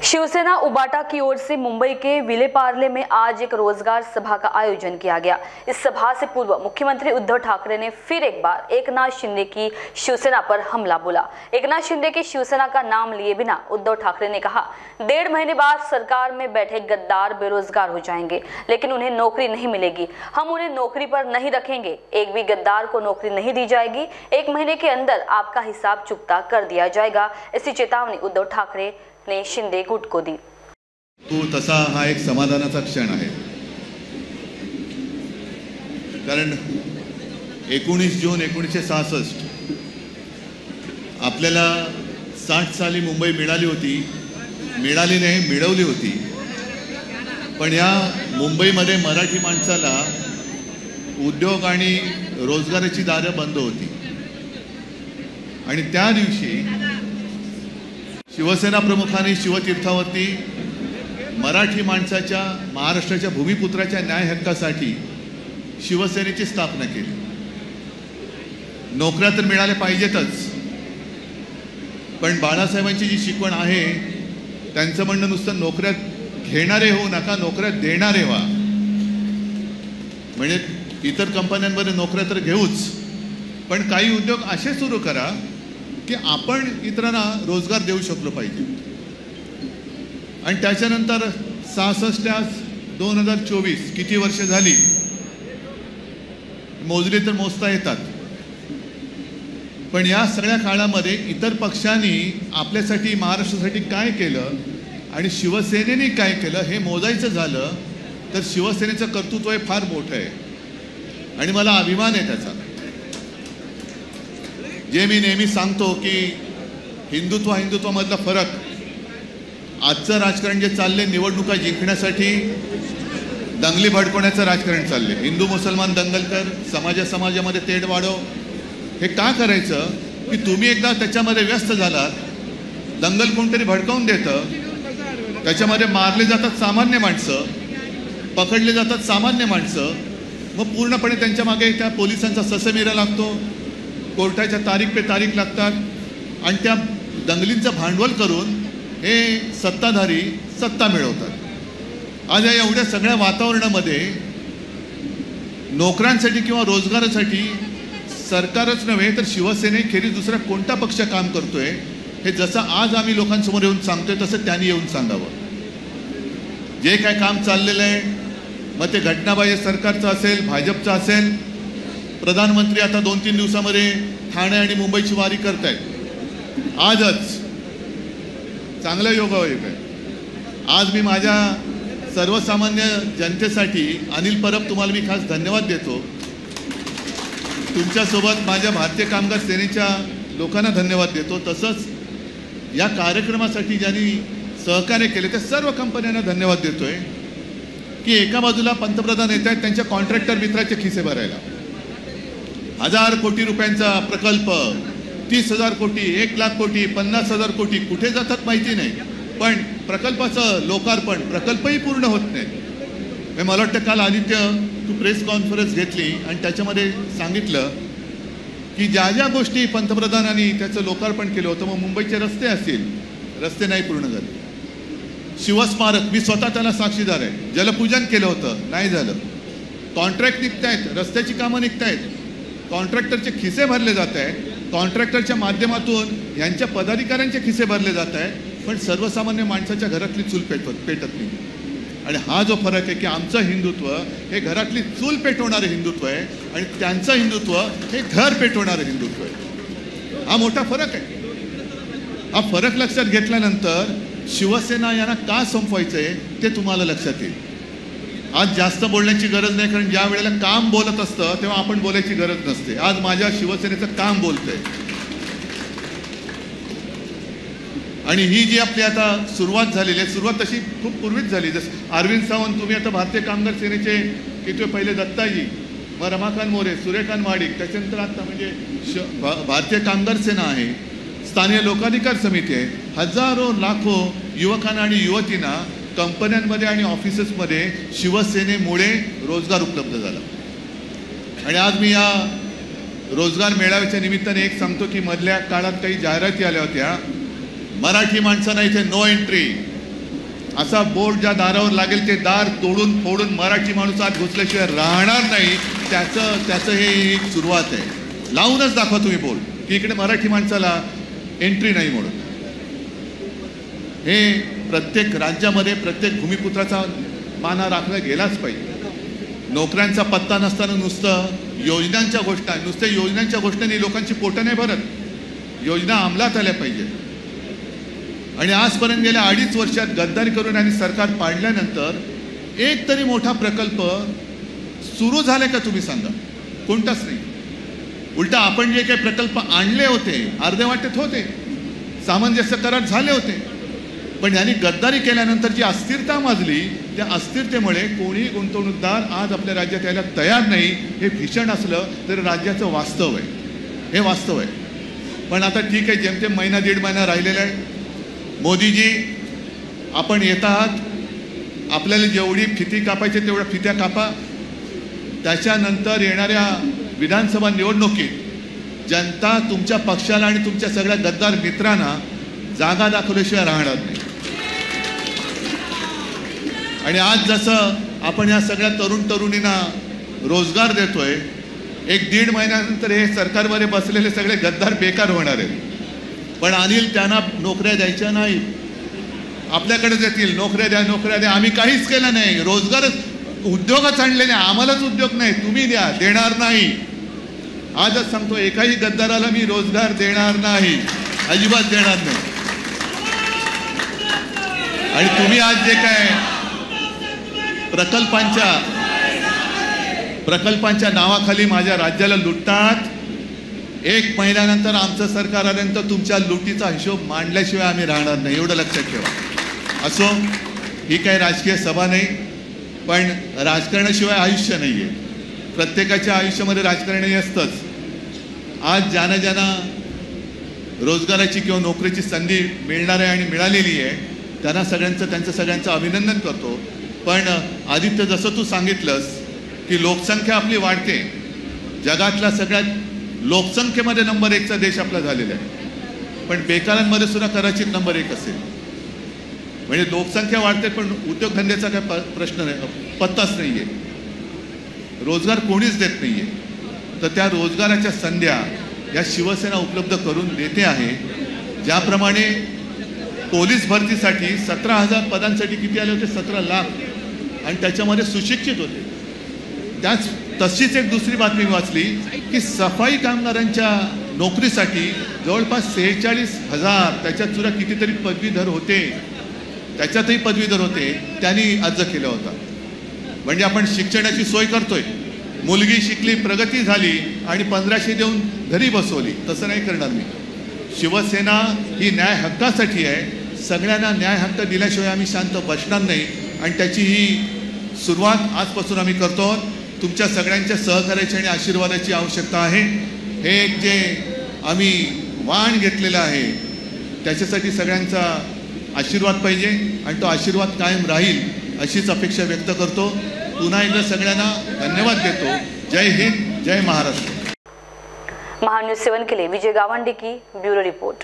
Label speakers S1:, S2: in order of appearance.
S1: शिवसेना उबाटा की ओर से मुंबई के विलेपार्ले में आज एक रोजगार सभा का आयोजन किया गया। इस सभा से पूर्व मुख्यमंत्री उद्धव ठाकरे ने फिर एक बार एकनाथ शिंदे की शिवसेना पर हमला बोला। एकनाथ शिंदे की शिवसेना का नाम लिए बिना उद्धव ठाकरे ने कहा, 1.5 महीने बाद सरकार में बैठे गद्दार बेरोजगार हो जाएंगे, लेकिन उन्हें नौकरी नहीं मिलेगी। हम उन्हें नौकरी पर नहीं रखेंगे। एक भी गद्दार को नौकरी नहीं दी जाएगी। 1 महीने के अंदर आपका हिसाब चुकता कर दिया जाएगा। ऐसी चेतावनी उद्धव ठाकरे ने शिंदे गुट को दी।
S2: तसा हा एक समाधानाचा क्षण आहे, कारण 19 जून 1966 आपल्याला 60 साली मुंबई मिळाली होती, मिळाली नाही मिळवली होती, पण या मुंबईमध्ये मराठी माणसाला उद्योग आणि रोजगाराची दारं बंद होती। आणि त्या दिवशी शिवसेना प्रमुखांनी शिवतीर्थावरती मराठी माणसाच्या, महाराष्ट्राच्या भूमिपुत्राच्या न्याय हक्कासाठी शिवसेनेची स्थापना केली। नोकऱ्या तर मिळाल्या पाहिजेतच, पण बाळासाहेबांची जी शिकवण आहे त्यांचं म्हणणं नुसतं नोकऱ्या घेणारे होऊ नका, नोकऱ्या देणारे व्हा। म्हणजे इतर कंपन्यांमध्ये नोकऱ्या तर घेऊच, पण काही उद्योग असे सुरू करा की आपण इतरांना रोजगार देऊ शकलो पाहिजे। आणि त्याच्यानंतर 66 2024 किती वर्ष झाली मोजली तर मोजता येतात, पण या सगळ्या काळामध्ये इतर पक्षांनी आपल्यासाठी, महाराष्ट्रासाठी काय केलं आणि शिवसेनेने काय केलं हे मोजायचं झालं तर शिवसेनेचं कर्तृत्व हे फार मोठं आहे आणि मला अभिमान आहे त्याचा। जे मी नेहमी सांगतो की हिंदुत्वामधला फरक, आजचं राजकारण जे चालले निवडणुका जिंकण्यासाठी दंगली भडकवण्याचं राजकारण चालले, हिंदू मुसलमान दंगल कर, समाजामध्ये तेढ वाढव, हे का करायचं की तुम्ही एकदा त्याच्यामध्ये व्यस्त झालात, दंगल कोणतरी भडकावून देतं, त्याच्यामध्ये मारले जातात सामान्य माणसं, पकडले जातात सामान्य माणसं, मग पूर्णपणे त्यांच्या मागे त्या पोलिसांचा ससेमिरा लागतो, कोर्टाच्या तारीख पे तारीख लागतात आणि त्या दंगलींचं भांडवल करून हे सत्ताधारी सत्ता मिळवतात। आज या एवढ्या सगळ्या वातावरणामध्ये नोकऱ्यांसाठी किंवा रोजगारासाठी सरकारच नव्हे तर शिवसेनेखेरीज दुसरा कोणता पक्ष काम करतोय हे जसं आज आम्ही लोकांसमोर येऊन सांगतोय तसं त्यांनी येऊन सांगावं। जे काय काम चाललेलं आहे, मग ते घटनाबाह्य सरकारचं असेल, भाजपचं असेल, प्रधानमंत्री आता 2-3 दिवसामध्ये ठाणे आणि मुंबईची वारी करतायत। आजच चांगलं योगायोग आहे। आज मी माझ्या सर्वसामान्य जनतेसाठी अनिल परब तुम्हाला मी खास धन्यवाद देतो। तुमच्यासोबत माझ्या भारतीय कामगार सेनेच्या लोकांना धन्यवाद देतो। तसंच या कार्यक्रमासाठी ज्यांनी सहकार्य केले त्या सर्व कंपन्यांना धन्यवाद देतोय की एका बाजूला पंतप्रधान येत आहेत त्यांच्या कॉन्ट्रॅक्टर मित्राचे खिसे भरायला, 1000 कोटी रुपयांचा प्रकल्प, 30,000 कोटी, 1,00,000 कोटी, 50,000 कोटी कुठे जातात माहिती नाही, पण प्रकल्पाचं लोकार्पण, प्रकल्पही पूर्ण होत नाही। मला वाटतं काल आदित्य तू प्रेस कॉन्फरन्स घेतली आणि त्याच्यामध्ये सांगितलं की ज्या ज्या गोष्टी पंतप्रधानांनी त्याचं लोकार्पण केलं होतं, मग मुंबईचे रस्ते असतील, रस्ते नाही पूर्ण झाले। शिवस्मारक मी स्वतः त्याला साक्षीदार आहे, जलपूजन केलं होतं, नाही झालं। कॉन्ट्रॅक्ट निघतायत, रस्त्याची कामं निघतायत, कॉन्ट्रॅक्टरचे खिसे भरले जात आहेत, कॉन्ट्रॅक्टरच्या माध्यमातून यांच्या पदाधिकाऱ्यांचे खिसे भरले जात आहेत, पण सर्वसामान्य माणसाच्या घरातली चूल पेटत नाही। आणि हा जो फरक आहे की आमचं हिंदुत्व हे घरातली चूल पेटवणारं हिंदुत्व आहे आणि त्यांचं हिंदुत्व हे घर पेटवणारं हिंदुत्व आहे। हा मोठा फरक आहे। हा फरक लक्षात घेतल्यानंतर शिवसेना यांना का संपवायचं आहे ते तुम्हाला लक्षात येईल। आज जास्त बोलण्याची गरज नाही, कारण ज्या वेळेला काम बोलत असतं तेव्हा आपण बोलायची गरज नसते। आज माझ्या शिवसेनेचं काम बोलतंय आणि ही जी आपली आता सुरुवात झालेली आहे, सुरुवात तशी खूप पूर्वीच झाली। जसं अरविंद सावंत, तुम्ही आता भारतीय कामगार सेनेचे किती पहिले दत्ताजी, मग रमाकांत मोरे, सूर्यकांत महाडिक, त्याच्यानंतर आता म्हणजे भारतीय कामगार सेना आहे, स्थानिक लोकाधिकार समिती आहे, हजारो लाखो युवकांना आणि युवतींना कंपन्यांमध्ये आणि ऑफिसेसमध्ये शिवसेनेमुळे रोजगार उपलब्ध झाला। आणि आज मी या रोजगार मेळाव्याच्या निमित्ताने एक सांगतो की मधल्या काळात काही जाहिराती आल्या होत्या, मराठी माणसांना इथे नो एंट्री, असा बोर्ड ज्या दारावर लागेल ते दार तोडून फोडून मराठी माणूस आत घुसल्याशिवाय राहणार नाही, त्याचं हे एक सुरुवात आहे. लावूनच दाखवा तुम्ही बोर्ड की इकडे मराठी माणसाला एंट्री नाही म्हणून. हे प्रत्येक राज्यामध्ये प्रत्येक भूमिपुत्राचा माना राखला गेलाच पाहिजे. नोकऱ्यांचा पत्ता नसताना नुसतं योजनांच्या गोष्टी, नुसत्या योजनांच्या गोष्टींनी लोकांची पोटं नाही भरत. योजना अंमलात आल्या पाहिजे. आणि आजपर्यंत गेल्या 2.5 वर्षात गद्दारी करून आणि सरकार पाडल्यानंतर एक तरी मोठा प्रकल्प सुरू झाले का तुम्ही सांगा? कोणताच नाही. उलटा आपण जे काही प्रकल्प आणले होते अर्धेवाटेत होते, सामंजस्य करार झाले होते, पण यांनी गद्दारी केल्यानंतर जी अस्थिरता माजली, त्या अस्थिरतेमुळे कोणी गुंतवणूकदार आज आपल्या राज्यात यायला तयार नाही. हे भीषण असलं तरी राज्याचं वास्तव आहे, हे वास्तव आहे. पण आता ठीक आहे, जेमतेम महिना 1.5 महिना राहिलेला आहे. मोदीजी, आपण येत आहात, आपल्याला जेवढी फिती कापायची तेवढ्या फित्या कापा. त्याच्यानंतर येणाऱ्या विधानसभा निवडणुकीत जनता तुमच्या पक्षाला आणि तुमच्या सगळ्या गद्दार मित्रांना जागा दाखवल्याशिवाय राहणार नाही. आणि आज जसं आपण या सगळ्या तरुणींना रोजगार देतोय, 1-1.5 महिन्यानंतर हे सरकारमध्ये बसलेले सगळे गद्दार बेकार होणार आहेत. पण अनिल, त्यांना नोकऱ्या द्यायच्या नाही, आपल्याकडेच येतील. नोकऱ्या द्या. आम्ही काहीच केलं नाही, रोजगारच, उद्योगच आणले नाही, आम्हालाच उद्योग नाही, तुम्ही द्या. देणार नाही. आजच सांगतो, एकाही गद्दाराला मी रोजगार देणार नाही, अजिबात देणार नाही. आणि तुम्ही आज जे काय प्रकल्पांच्या नावाखाली माझ्या राज्याला लुटतात, 1 महिन्यानंतर आमचं सरकार आल्यानंतर तुमच्या लुटीचा हिशोब मांडल्याशिवाय आम्ही राहणार नाही, एवढं लक्षात ठेवा. असो, ही काही राजकीय सभा नाही, पण राजकारणाशिवाय आयुष्य नाही आहे. प्रत्येकाच्या आयुष्यामध्ये राजकारण हे असतंच. आज ज्यांना रोजगाराची किंवा नोकरीची संधी मिळणार आहे आणि मिळालेली आहे, त्यांना त्यांचं सगळ्यांचं अभिनंदन करतो. पण आदित्य, जसं तू सांगितलंस की लोकसंख्या आपली वाढते, जगातला सगळ्यात लोकसंख्येमध्ये नंबर 1चा देश आपला झालेला आहे, पण बेकारांमध्ये सुद्धा कदाचित नंबर 1 असेल. म्हणजे लोकसंख्या वाढते पण उद्योगधंद्याचा काय प्रश्न नाही, पत्ताच नाही आहे. रोजगार कोणीच देत नाही आहे. तर त्या रोजगाराच्या संध्या या शिवसेना उपलब्ध करून देते आहे. ज्याप्रमाणे पोलीस भरतीसाठी 17,000 पदांसाठी किती आले होते? 17 लाख, आणि त्याच्यामध्ये सुशिक्षित होते. तशीच एक दुसरी बातमी वाचली की सफाई कामगारांच्या नोकरीसाठी जवळपास 46,000, त्याच्यात सुद्धा कितीतरी पदवीधर होते, त्याच्यातही पदवीधर होते, त्यांनी अर्ज केला होता. म्हणजे आपण शिक्षणाची सोय करतोय, मुलगी शिकली, प्रगती झाली आणि 1500 देऊन घरी बसवली. तसं नाही करणार मी. शिवसेना ही न्याय हक्कासाठी आहे. सगळ्यांना न्याय हक्क दिल्याशिवाय आम्ही शांत बसणार नाही. आणि त्याची ही सुरुवात आजपासून आम्ही करतो. तुमच्या सगळ्यांच्या सहकार्याची आणि आशीर्वादाची आवश्यकता आहे. हे एक जे आम्ही वाण घेतलेलं आहे, त्याच्यासाठी सगळ्यांचा आशीर्वाद पाहिजे आणि तो आशीर्वाद कायम राहील अशीच अपेक्षा व्यक्त करतो. पुन्हा एकदा सगळ्यांना धन्यवाद देतो. जय हिंद, जय महाराष्ट्र.
S1: महान्यूज 7 के लिए विजय गावंडी की ब्यूरो रिपोर्ट.